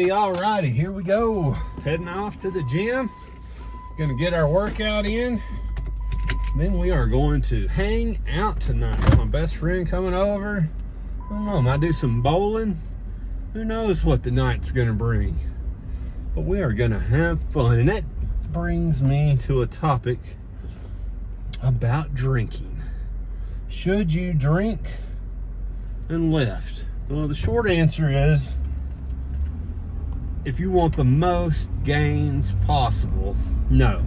Alrighty, here we go. Heading off to the gym. Gonna get our workout in. Then we are going to hang out tonight. Got my best friend coming over. I don't know, might do some bowling. Who knows what the night's gonna bring. But we are gonna have fun. And that brings me to a topic about drinking. Should you drink and lift? Well, the short answer is, if you want the most gains possible, no.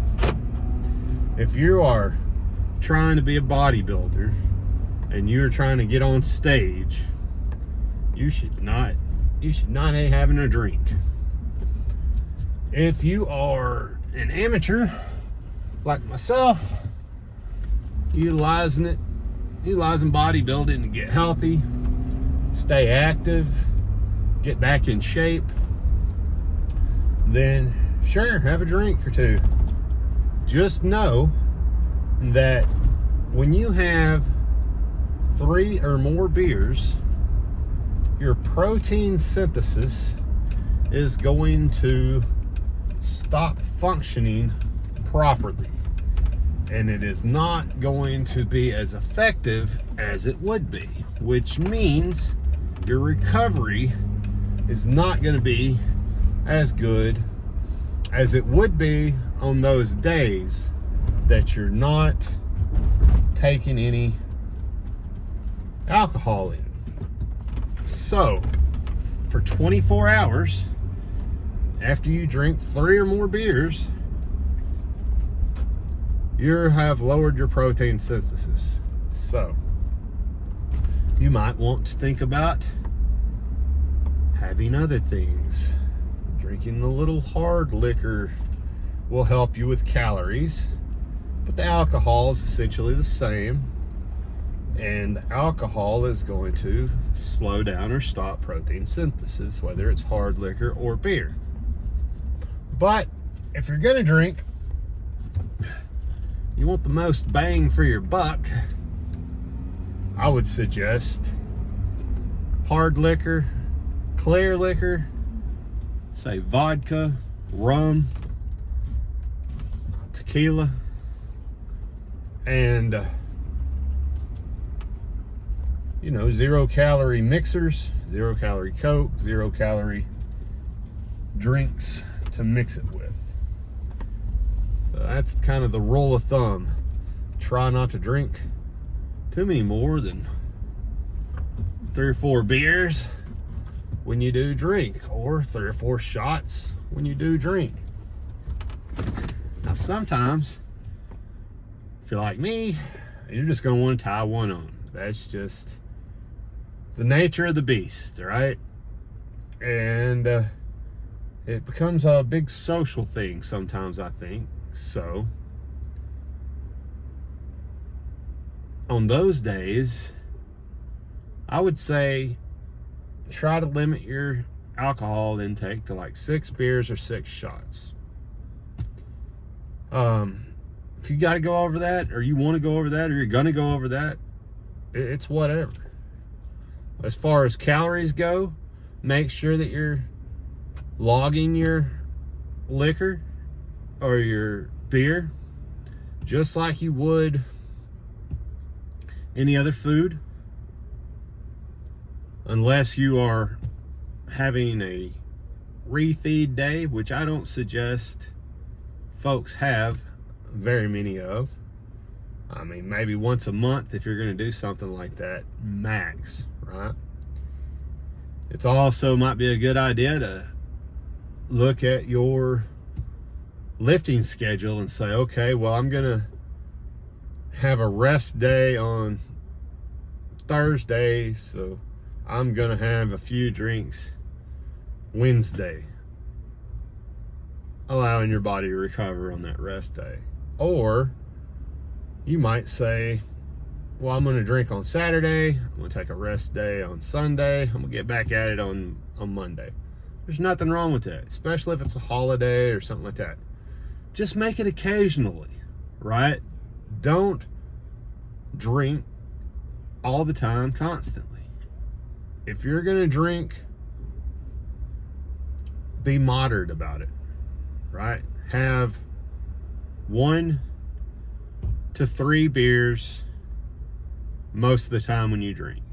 If you are trying to be a bodybuilder and you're trying to get on stage, you should not be having a drink. If you are an amateur like myself, utilizing bodybuilding to get healthy, stay active, get back in shape, then sure, have a drink or two. Just know that when you have 3 or more beers, your protein synthesis is going to stop functioning properly. And it is not going to be as effective as it would be, which means your recovery is not going to be as good as it would be on those days that you're not taking any alcohol in. So, for 24 hours, after you drink 3 or more beers, you have lowered your protein synthesis. So, you might want to think about having other things. Drinking a little hard liquor will help you with calories, but the alcohol is essentially the same, and the alcohol is going to slow down or stop protein synthesis, whether it's hard liquor or beer. But if you're gonna drink, you want the most bang for your buck, I would suggest hard liquor, clear liquor, say vodka, rum, tequila, and 0-calorie mixers, 0-calorie Coke, 0-calorie drinks to mix it with. So that's kind of the rule of thumb. Try not to drink too many more than 3 or 4 beers when you do drink, or 3 or 4 shots when you do drink. Now sometimes, if you're like me, you're just going to want to tie one on. That's just the nature of the beast, right? And it becomes a big social thing sometimes, I think. So on those days, I would say try to limit your alcohol intake to like 6 beers or 6 shots. If you got to go over that, or you want to go over that, or you're going to go over that, it's whatever. As far as calories go, make sure that you're logging your liquor or your beer just like you would any other food, unless you are having a refeed day, which I don't suggest folks have very many of. I mean, maybe once a month if you're going to do something like that, max, right? It's also might be a good idea to look at your lifting schedule and say, okay, well, I'm going to have a rest day on Thursday, so I'm going to have a few drinks Wednesday, allowing your body to recover on that rest day. Or you might say, well, I'm going to drink on Saturday, I'm going to take a rest day on Sunday, I'm going to get back at it on Monday. There's nothing wrong with that, especially if it's a holiday or something like that. Just make it occasionally, right? Don't drink all the time, constantly. If you're going to drink be moderate about it, right? Have 1 to 3 beers most of the time when you drink.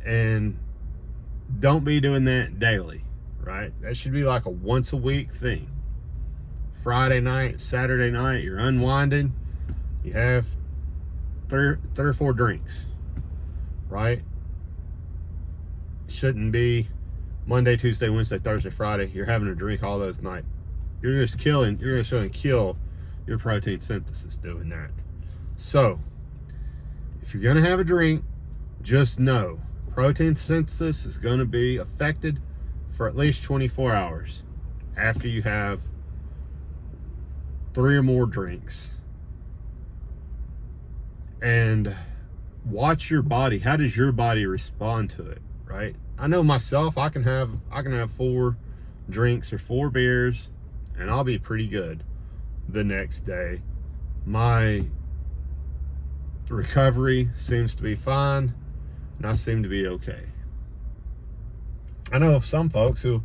And don't be doing that daily, right? That should be like a once a week thing. Friday night, Saturday night, you're unwinding, you have three or 4 drinks, right? Shouldn't be Monday, Tuesday, Wednesday, Thursday, Friday. You're having a drink all those nights. You're just going to kill your protein synthesis doing that. So, if you're going to have a drink, just know protein synthesis is going to be affected for at least 24 hours after you have 3 or more drinks. And watch your body. How does your body respond to it, right? I know myself, I can have 4 drinks or 4 beers and I'll be pretty good the next day. My recovery seems to be fine and I seem to be okay. I know of some folks who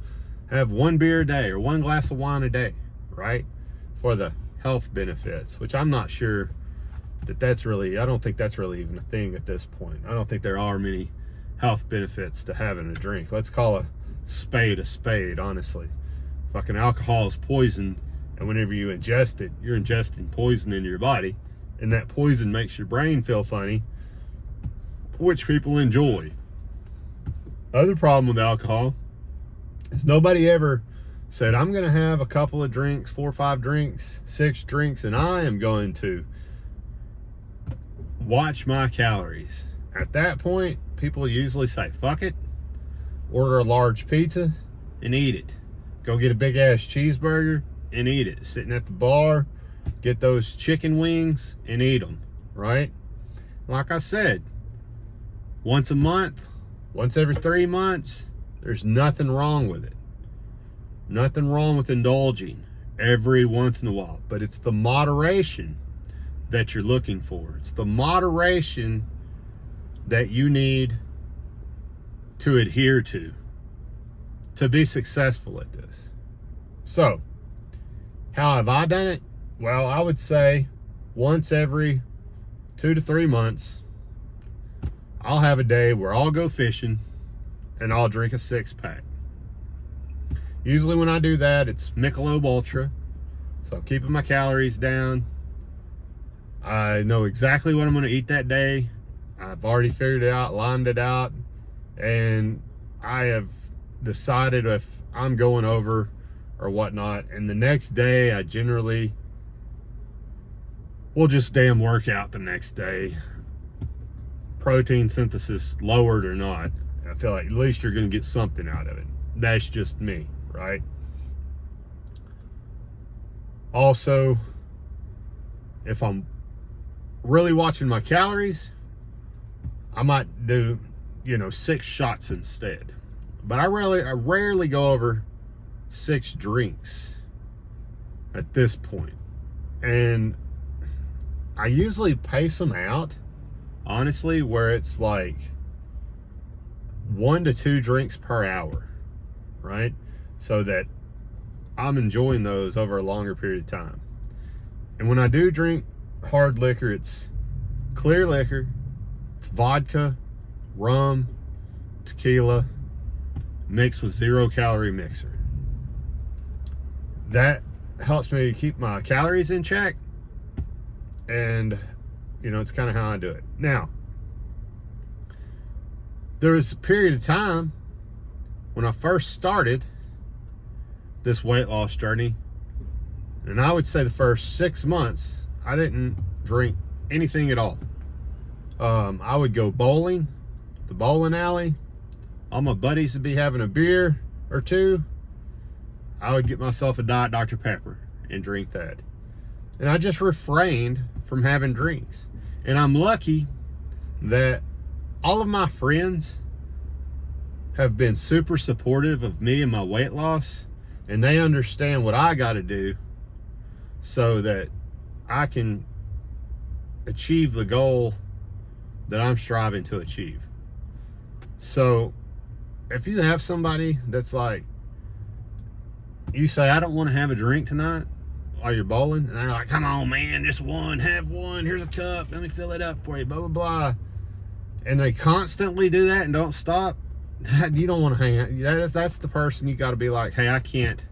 have 1 beer a day or 1 glass of wine a day, right? For the health benefits, which I'm not sure that's really, I don't think that's really even a thing at this point. I don't think there are many health benefits to having a drink. Let's call a spade, honestly. Fucking alcohol is poison, and whenever you ingest it, you're ingesting poison into your body, and that poison makes your brain feel funny, which people enjoy. Other problem with alcohol is nobody ever said, I'm going to have a couple of drinks, 4 or 5 drinks, 6 drinks, and I am going to watch my calories. At that point, people usually say, fuck it, order a large pizza and eat it. Go get a big ass cheeseburger and eat it. Sitting at the bar, get those chicken wings and eat them, right? Like I said, once a month, once every 3 months, there's nothing wrong with it. Nothing wrong with indulging every once in a while, but it's the moderation that you're looking for. It's the moderation that you need to adhere to be successful at this. So, how have I done it? Well, I would say once every 2 to 3 months, I'll have a day where I'll go fishing and I'll drink a 6-pack. Usually when I do that, it's Michelob Ultra. So I'm keeping my calories down. I know exactly what I'm going to eat that day. I've already figured it out, lined it out, and I have decided if I'm going over or whatnot. And the next day, I generally will just damn work out the next day. Protein synthesis lowered or not, I feel like at least you're going to get something out of it. That's just me, right? Also, if I'm really watching my calories, I might do, 6 shots instead. But I rarely go over 6 drinks at this point. And I usually pace them out, honestly, where it's like 1 to 2 drinks per hour, right? So that I'm enjoying those over a longer period of time. And when I do drink hard liquor, it's clear liquor, it's vodka, rum, tequila, mixed with 0-calorie mixer. That helps me keep my calories in check, and it's kind of how I do it. Now, there was a period of time when I first started this weight loss journey, and I would say the first 6 months I didn't drink anything at all. I would go bowling, the bowling alley. All my buddies would be having a beer or 2. I would get myself a Diet Dr. Pepper and drink that. And I just refrained from having drinks. And I'm lucky that all of my friends have been super supportive of me and my weight loss, and they understand what I got to do so that I can achieve the goal that I'm striving to achieve. So if you have somebody that's like, you say, I don't want to have a drink tonight while you're bowling, and they're like, come on, man, just one, have one, here's a cup, let me fill it up for you, blah, blah, blah. And they constantly do that and don't stop, you don't want to hang out. That's the person you got to be like, hey, I can't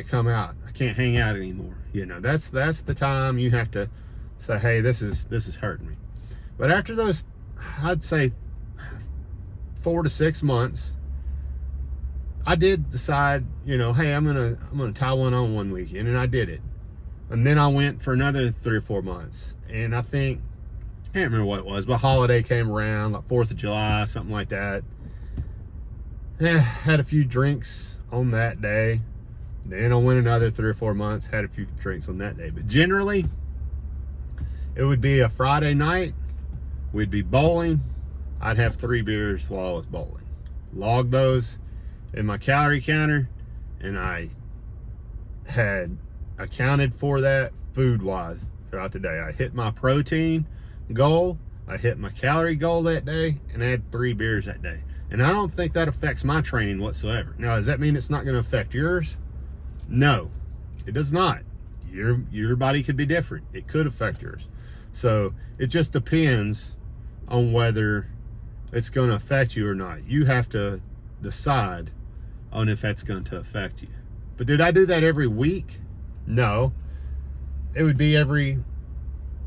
come out. I can't hang out anymore. You know, that's the time you have to say, hey, this is hurting me. But after those, I'd say 4 to 6 months, I did decide, you know, hey, I'm gonna tie one weekend, and I did it. And then I went for another 3 or 4 months, and I think, I can't remember what it was, but holiday came around, like 4th of July, something like that. Had a few drinks on that day. Then I went another 3 or 4 months, had a few drinks on that day. But generally, it would be a Friday night. We'd be bowling. I'd have 3 beers while I was bowling. Log those in my calorie counter, and I had accounted for that food-wise throughout the day. I hit my protein goal, I hit my calorie goal that day, and I had 3 beers that day. And I don't think that affects my training whatsoever. Now, does that mean it's not going to affect yours? No, it does not. Your body could be different. It could affect yours. So it just depends on whether it's going to affect you or not. You have to decide on if that's going to affect you. But did I do that every week? No. It would be every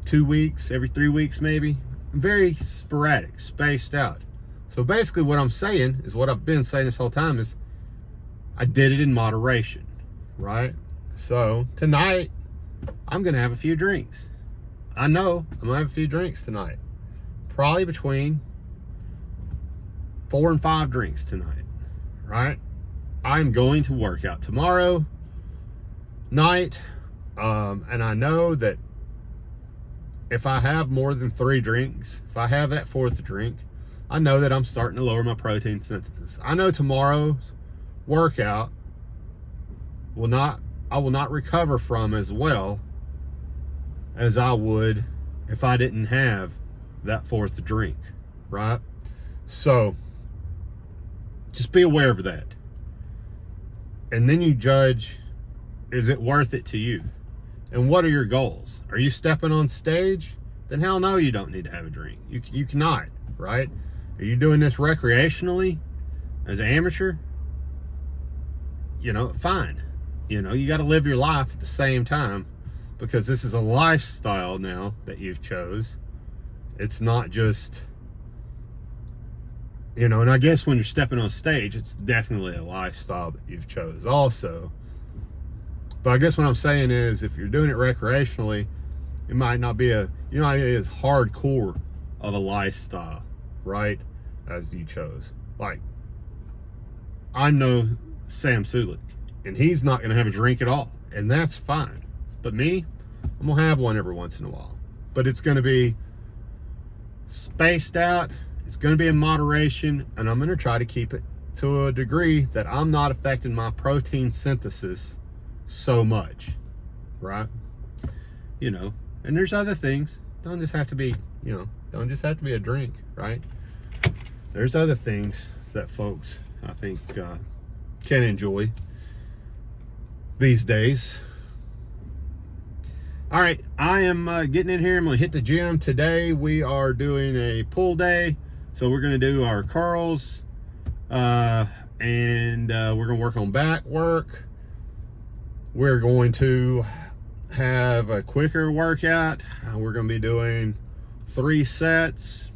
2 weeks, every 3 weeks maybe. Very sporadic, spaced out. So basically what I'm saying is what I've been saying this whole time is I did it in moderation, right? So tonight I'm going to have a few drinks. I know I'm going to have a few drinks tonight. Probably between 4 and 5 drinks tonight, right? I'm going to work out tomorrow night, and I know that if I have more than 3 drinks, if I have that 4th drink, I know that I'm starting to lower my protein synthesis. I know tomorrow's workout I will not recover from as well as I would if I didn't have that 4th drink, right? So just be aware of that. And then you judge, is it worth it to you? And what are your goals? Are you stepping on stage? Then hell no, you don't need to have a drink. You cannot, right? Are you doing this recreationally as an amateur? You know, fine. You know, you got to live your life at the same time, because this is a lifestyle now that you've chose. It's not just, you know, and I guess when you're stepping on stage, it's definitely a lifestyle that you've chose also. But I guess what I'm saying is, if you're doing it recreationally, it might not be as hardcore of a lifestyle, right, as you chose. Like, I know Sam Sulik, and he's not going to have a drink at all, and that's fine. But me, I'm going to have one every once in a while. But it's going to be spaced out, it's going to be in moderation, and I'm going to try to keep it to a degree that I'm not affecting my protein synthesis so much, right? You know, and there's other things. Don't just have to be, you know, don't just have to be a drink, right? There's other things that folks, I think, can enjoy these days. All right, I am getting in here. I'm going to hit the gym. Today we are doing a pull day. So we're going to do our curls, and we're going to work on back work. We're going to have a quicker workout. We're going to be doing 3 sets,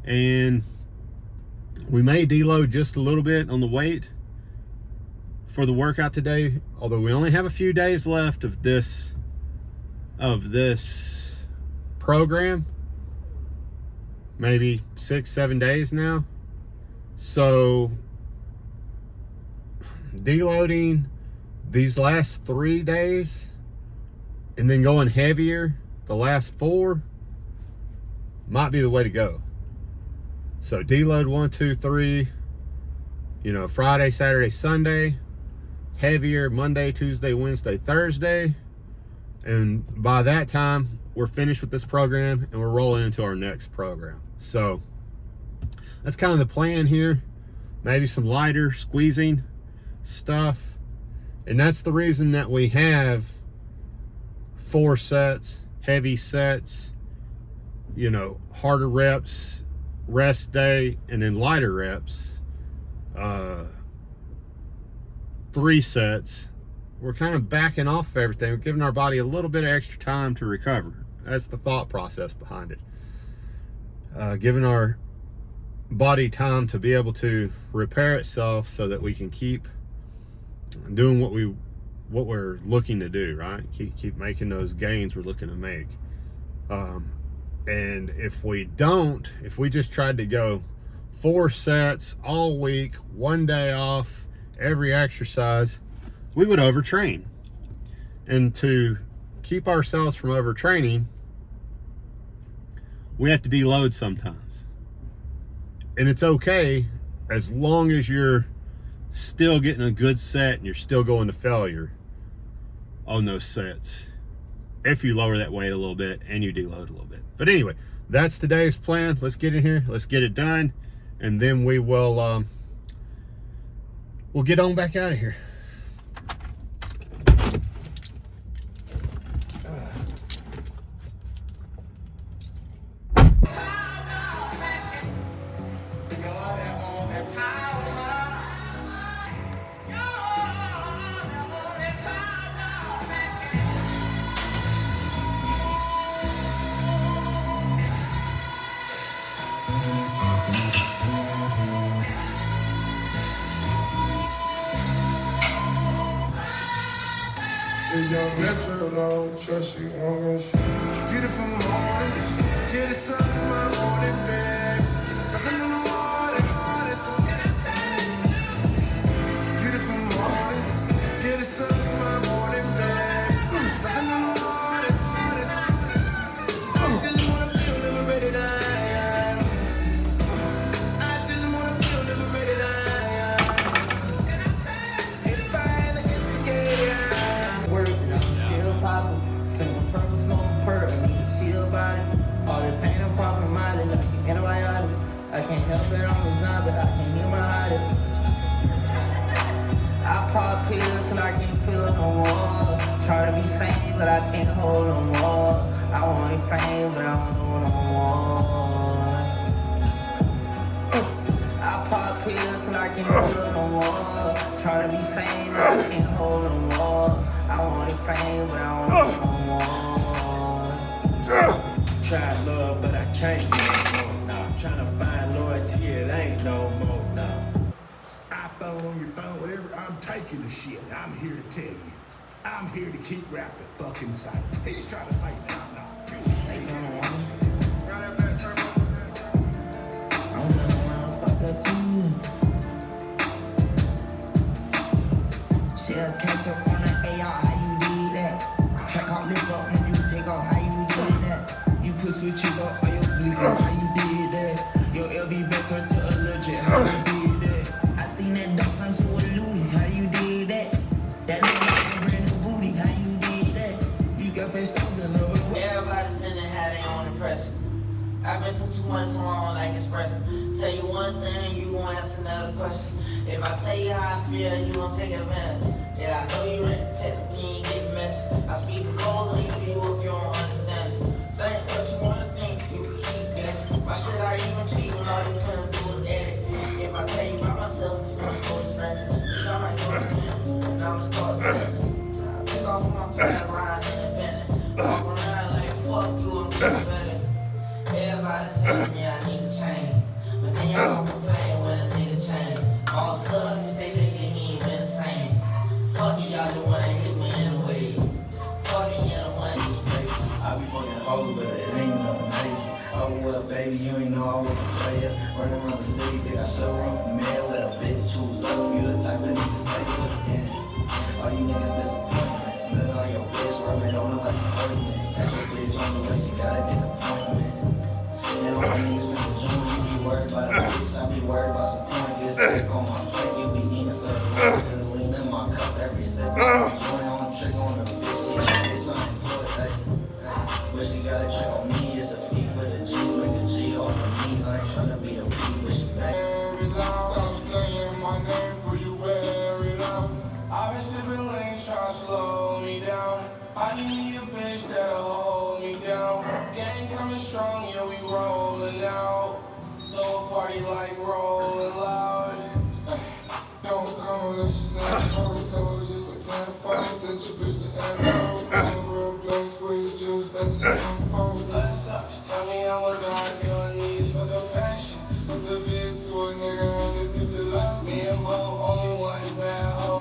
and we may deload just a little bit on the weight for the workout today, although we only have a few days left of this program, maybe 6-7 days now. So deloading these last 3 days and then going heavier the last 4 might be the way to go. So deload 1, 2, 3, you know, Friday, Saturday, Sunday, heavier Monday, Tuesday, Wednesday, Thursday, and by that time we're finished with this program and we're rolling into our next program. So that's kind of the plan here. Maybe some lighter squeezing stuff, And that's the reason that we have 4 sets, heavy sets, you know, harder reps, rest day, and then lighter reps. 3 sets. We're kind of backing off of everything. We're giving our body a little bit of extra time to recover. That's the thought process behind it. Giving our body time to be able to repair itself so that we can keep doing what we're looking to do, right? Keep making those gains we're looking to make. And if we just tried to go 4 sets all week, 1 day off, every exercise, we would overtrain. And to keep ourselves from overtraining, we have to deload sometimes. And it's okay as long as you're still getting a good set and you're still going to failure on those sets, if you lower that weight a little bit and you deload a little bit. But anyway, that's today's plan. Let's get in here, let's get it done, and then we will we'll get on back out of here. Your mental don't trust you on this beautiful morning. Get it something my morning, babe. Nothing in the morning. Beautiful morning. Get it something my morning, babe. Nothing in the morning. I just wanna feel liberated. I just wanna feel liberated. If I ever get together. Working, I'm still popping. Drink a purple, smoke a perk. I need to see about it. All the pain I'm popping, mind like an antibiotic. I can't help it, I'm a zombie, I can't hear my hide it. I pop pills till I can't feel no more. Try to be sane, but I can't hold no more. I want it fame, but I don't know no more. I pop pills till I can't feel no more. Try to be sane, but I can't hold no more. I want it fame, but I don't know no more. Try love, but I can't get no more. Nah, I'm trying to find loyalty, it ain't no more. Nah. iPhone on your phone, whatever. I'm taking the shit. I'm here to tell you. I'm here to keep rap the fucking sight. He's trying to say now, no. Ain't no one. Run that back, turn I'm gonna motherfucker too. Shit, catch up on the AR, how you did that? Track out, lift up when you take off, how you did that? You put switches up on your bleakers, how you did that? Your LV back turned to a legit, how you did that? I seen that dog turn to a Louis, how you did that? That nigga got a brand new booty, how you did that? You got face stones in love. Everybody finna have their own impression. I've been through too much, so I don't like expressing. Tell you one thing, you gon' answer another question. If I tell you how I feel, you gon' take advantage. Yeah, I know you read the text, you ain't get the message. I speak the coldly for you if you don't understand it. Think what you wanna think, you can keep guessing. Why should I even keep when all you finna do is edit? If I tell you about myself, it's gonna go stressing. I might go to bed, and I'ma start stressing. Took off with my pad, riding independent. Walk around like fuck you, I'm just better. Everybody telling me I need to change, but then y'all gon' complain when a nigga change. All stuff you say that he ain't been the same. Fuck it, y'all the one that hit me in the way. Fuck it, you're the one who's crazy. I be fucking old, but it ain't nothing major. Oh, well, baby, you ain't know I was a player. Running around the city, think I should run for mayor. Let a bitch choose up, you the type that need to stay within it. All you niggas disappointments. Nothing on your bitch, rub it on her like some ointment. Got your bitch on the way, she gotta get an appointment. And all my niggas finna join, you be worried about a bitch, I be worried about some corn. Get sick on my plate, you be eating certain things. Lean in my cup every second. Join on the trick on the bitch, she a bitch, I ain't put it. But she got a trick on me, it's a fee for the G's. Make a G off her knees, I ain't tryna be a B, but she back. Stop saying my name for you, wear it out. I've been shipping I need a bitch that'll hold me down. Gang coming strong, yeah, we rolling out. Throw a party like rolling loud. Don't come unless you say so just like 10 fights, that your bitch to end real black squeeze juice, that's what I'm from. Let's touch, tell me I'm a god, your knees for the passion. Put the bid to a nigga and this bitch loves me and Bo, only one bad hoe.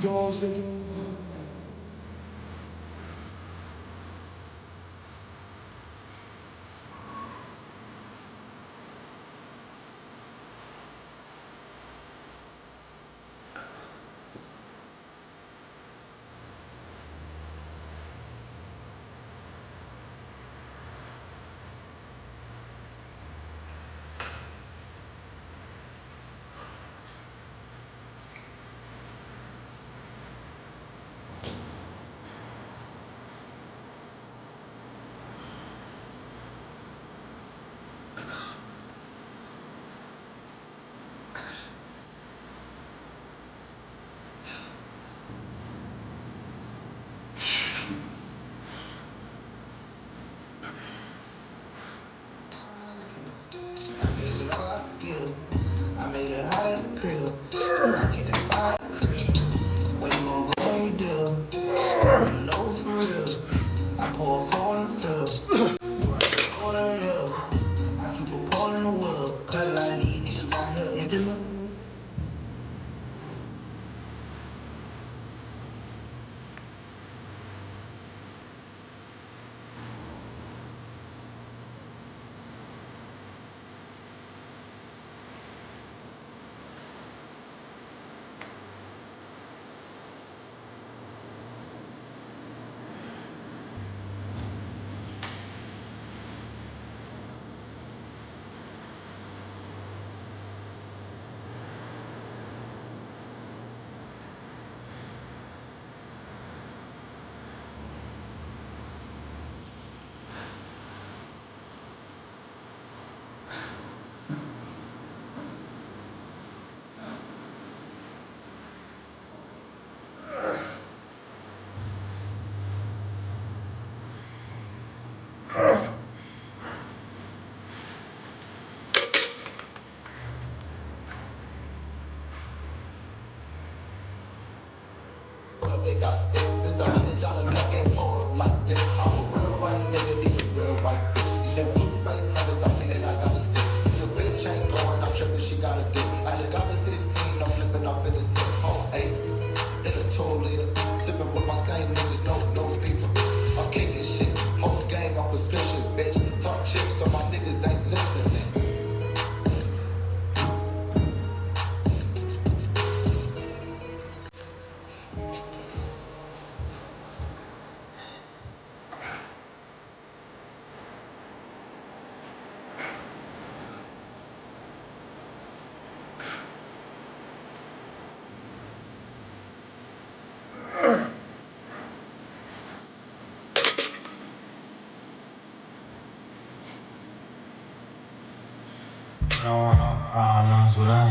I made it hot at the crib. I can't find the crib. When you gon' go when you do? No, for real. I pour a four in the field. Four in the middle. I keep a pole in the wheel. Cause I need niggas out here intimate. They got sticks, this $100 cut ain't more like this. I'm a real white nigga, need a real white bitch. These your blue face niggas, I'm thinking I gotta sit. If your bitch ain't going, I'm tripping, she got a dick. I just got a 16, I'm flipping off in the 6. Oh, 8, in a 2-liter. Sipping with my same niggas, no people. I'm kicking shit, whole gang on prescriptions, bitch. Talk shit so my niggas ain't listening. I don't want no problems with us.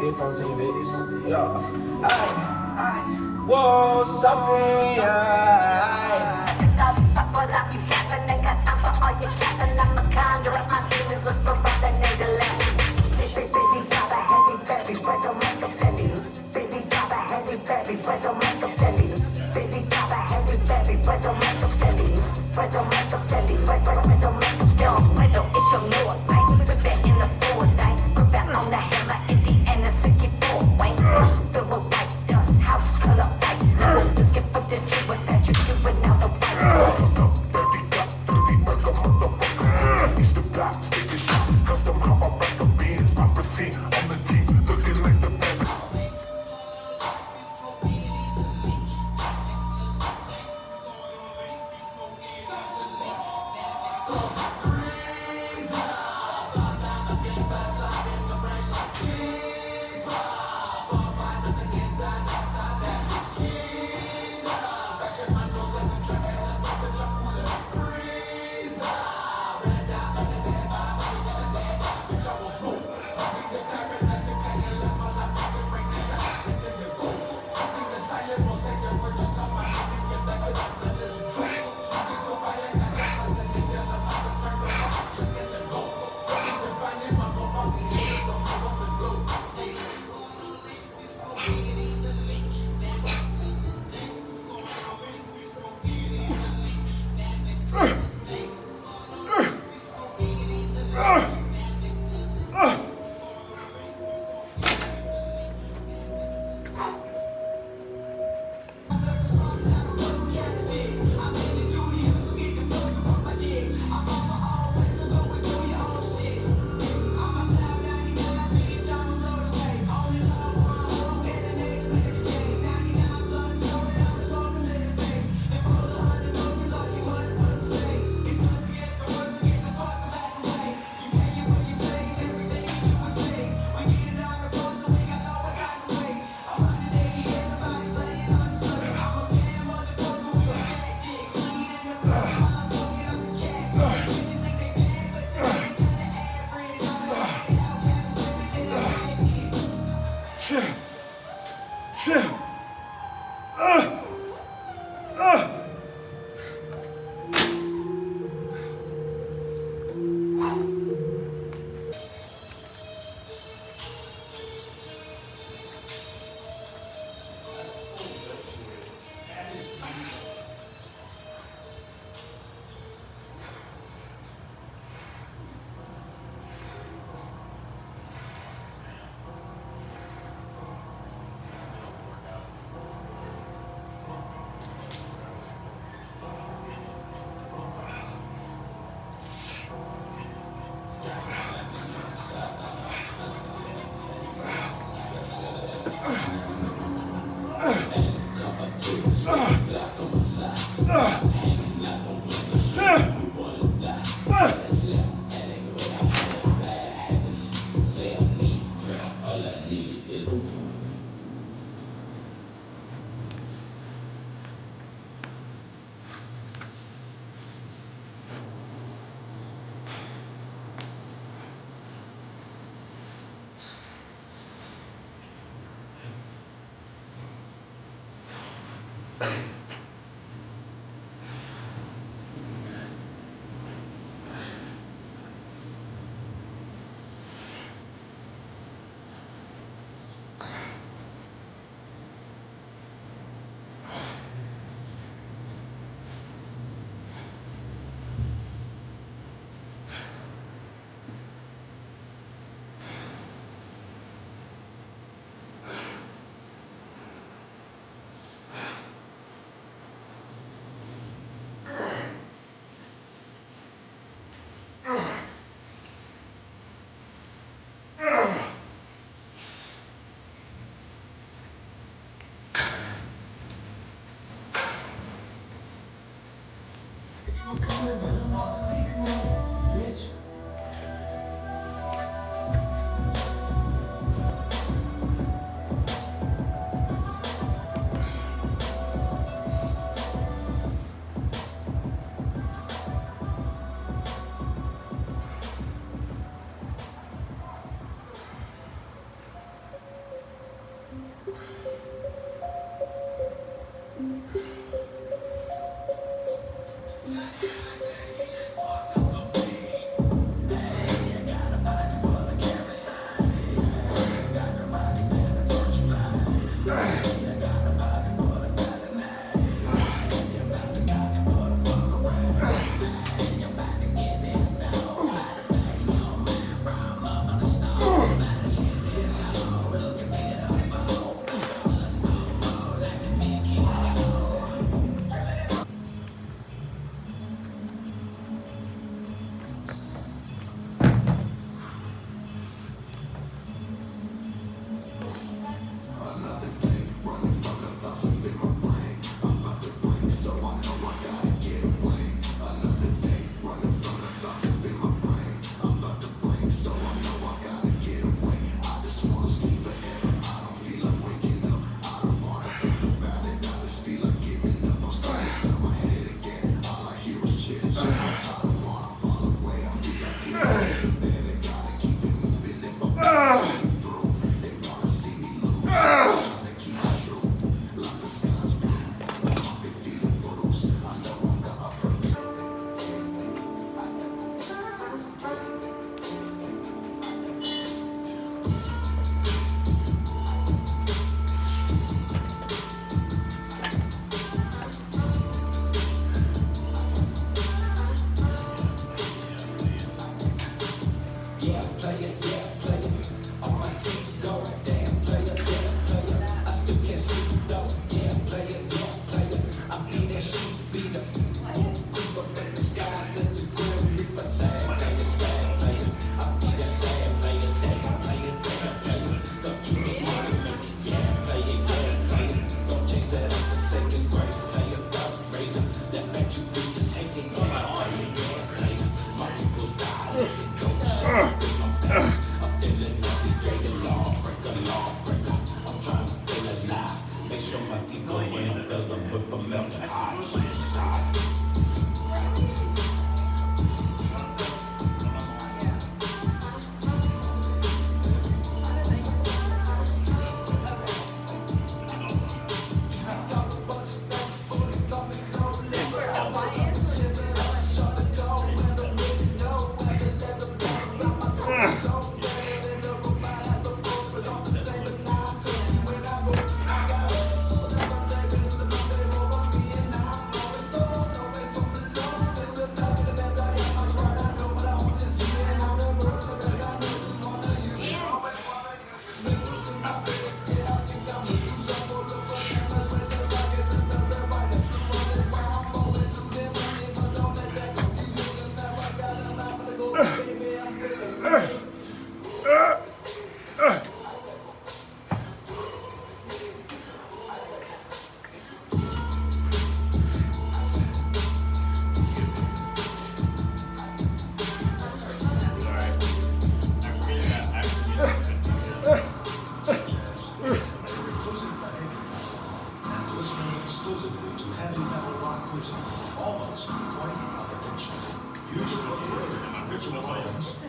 Big folks in your bitch. Yeah. Ay. Whoa, Sophia. Yo, it's your Lord, right?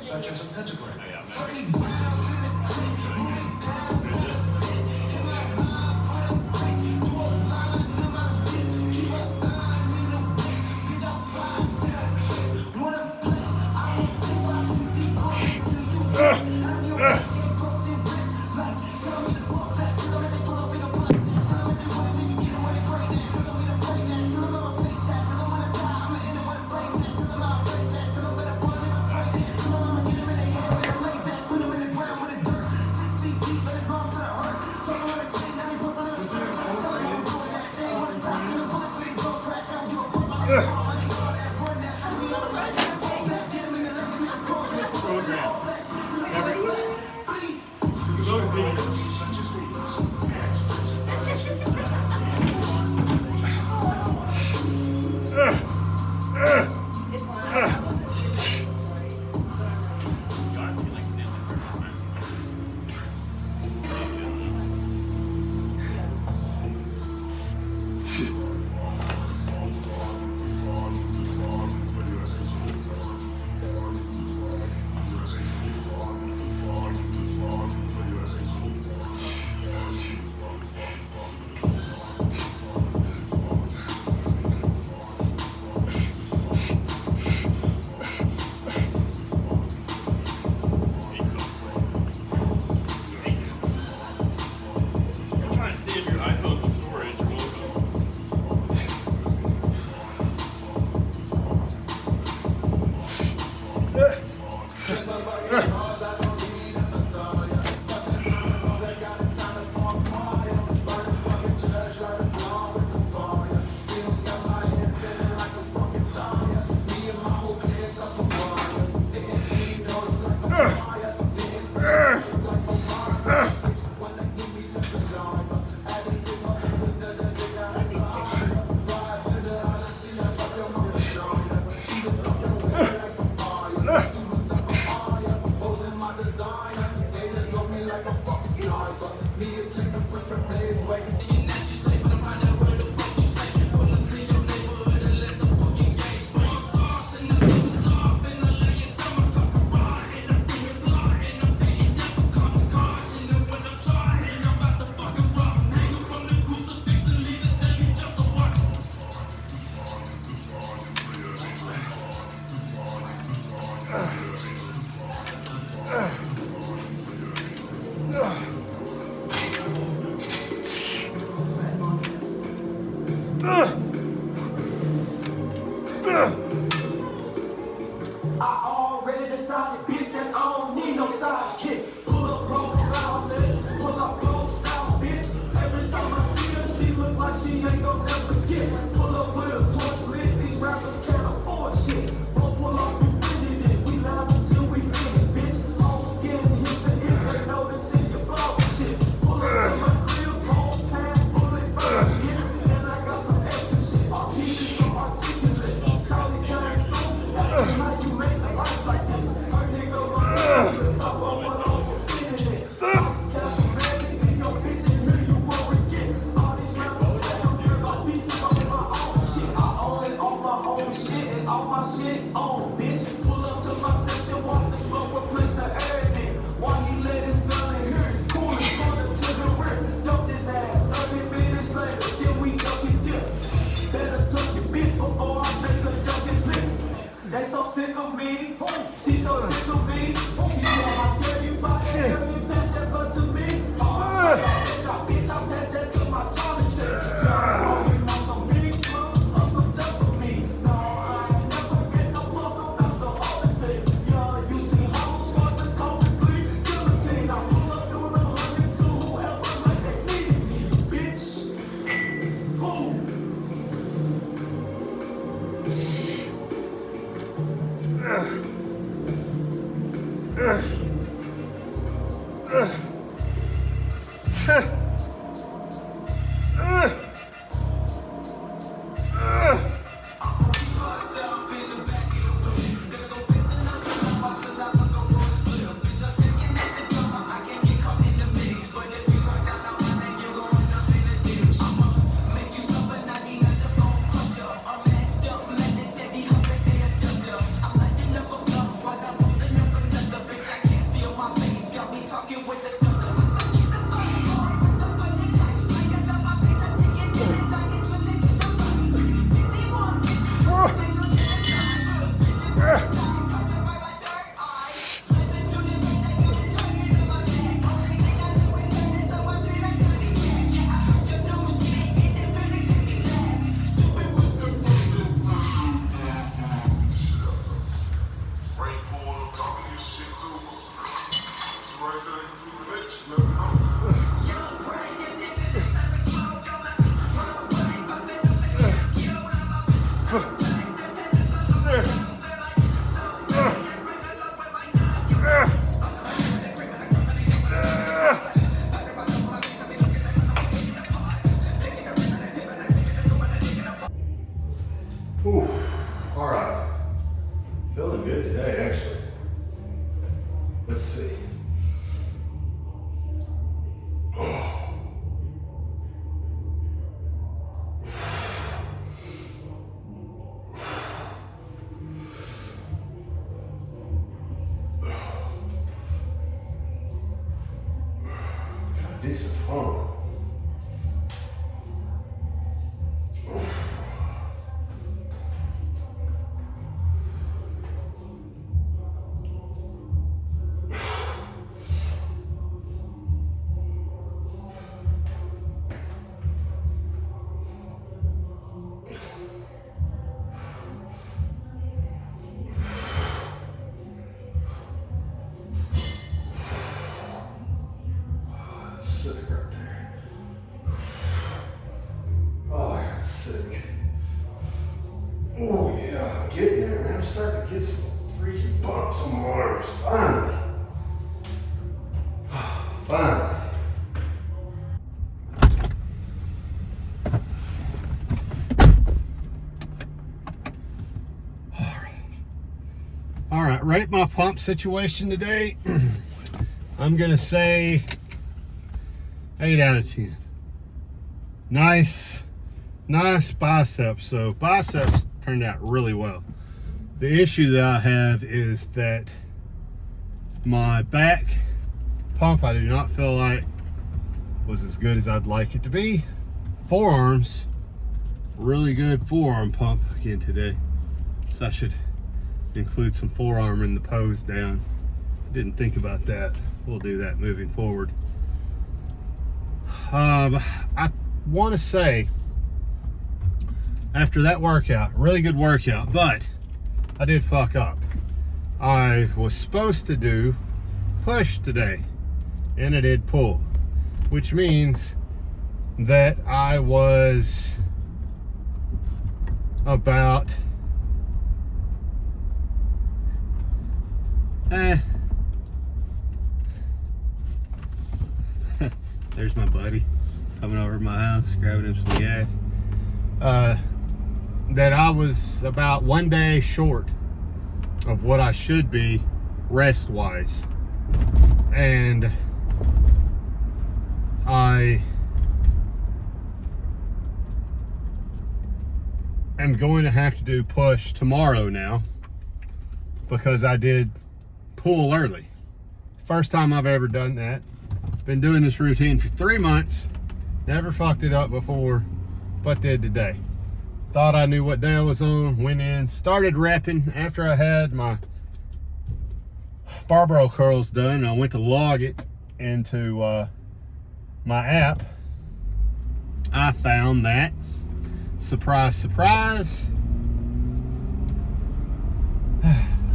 such as a pentagram. Why Let's see. Decent pump. Sick right there. Oh, I got sick. Oh yeah, I'm getting there, man. I'm starting to get some freaking bumps on my arms. Finally. Finally. All right, rate my pump situation today. I'm gonna say 8 out of 10. Nice biceps. So biceps turned out really well. The issue that I have is that my back pump, I do not feel like was as good as I'd like it to be. Forearms, really good forearm pump again today. So I should include some forearm in the pose down. Didn't think about that. We'll do that moving forward. I want to say after that workout, really good workout, but I did fuck up. I was supposed to do push today and I did pull, which means that I was about there's my buddy coming over to my house, grabbing him some gas. That I was about 1 day short of what I should be rest-wise. And I am going to have to do push tomorrow now because I did pull early. First time I've ever done that. Been doing this routine for 3 months. Never fucked it up before, but did today. Thought I knew what day I was on, went in, started repping after I had my barbell curls done. I went to log it into my app. I found that, surprise, surprise,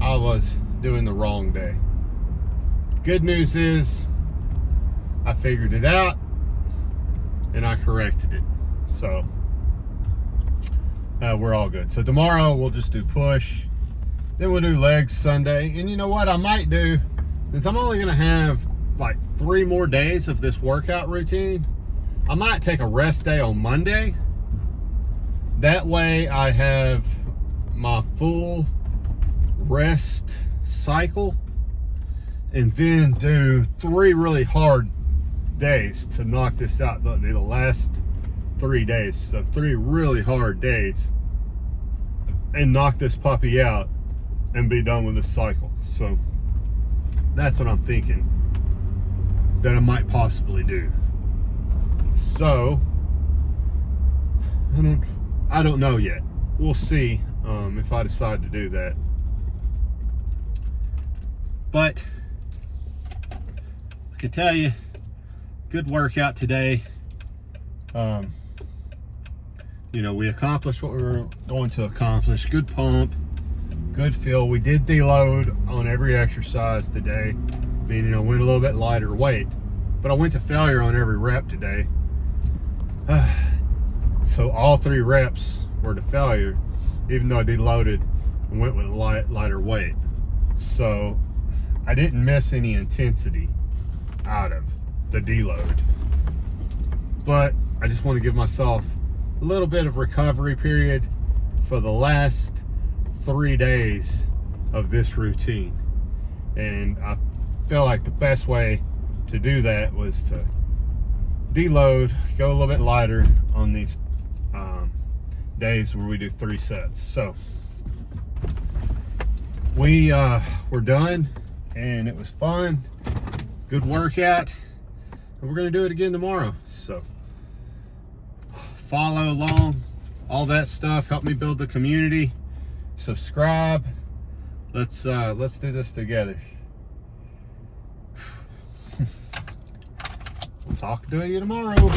I was doing the wrong day. Good news is I figured it out and I corrected it. So we're all good. So tomorrow we'll just do push. Then we'll do legs Sunday. And you know what I might do, since I'm only gonna have like 3 more days of this workout routine, I might take a rest day on Monday. That way I have my full rest cycle and then do 3 really hard days to knock this out. That'll be the last 3 days. So 3 really hard days and knock this puppy out and be done with this cycle. So that's what I'm thinking that I might possibly do. So I don't know yet. We'll see if I decide to do that. But I can tell you, good workout today. You know, we accomplished what we were going to accomplish. Good pump, good feel. We did deload on every exercise today, meaning I went a little bit lighter weight, but I went to failure on every rep today. So all 3 reps were to failure, even though I deloaded and went with lighter weight. So I didn't miss any intensity out of the deload. But I just want to give myself a little bit of recovery period for the last 3 days of this routine. And I feel like the best way to do that was to deload, go a little bit lighter on these days where we do 3 sets. So we're done, and it was fun, good workout, and we're gonna do it again tomorrow. So follow along, all that stuff. Help me build the community. Subscribe. Let's do this together. We'll talk to you tomorrow.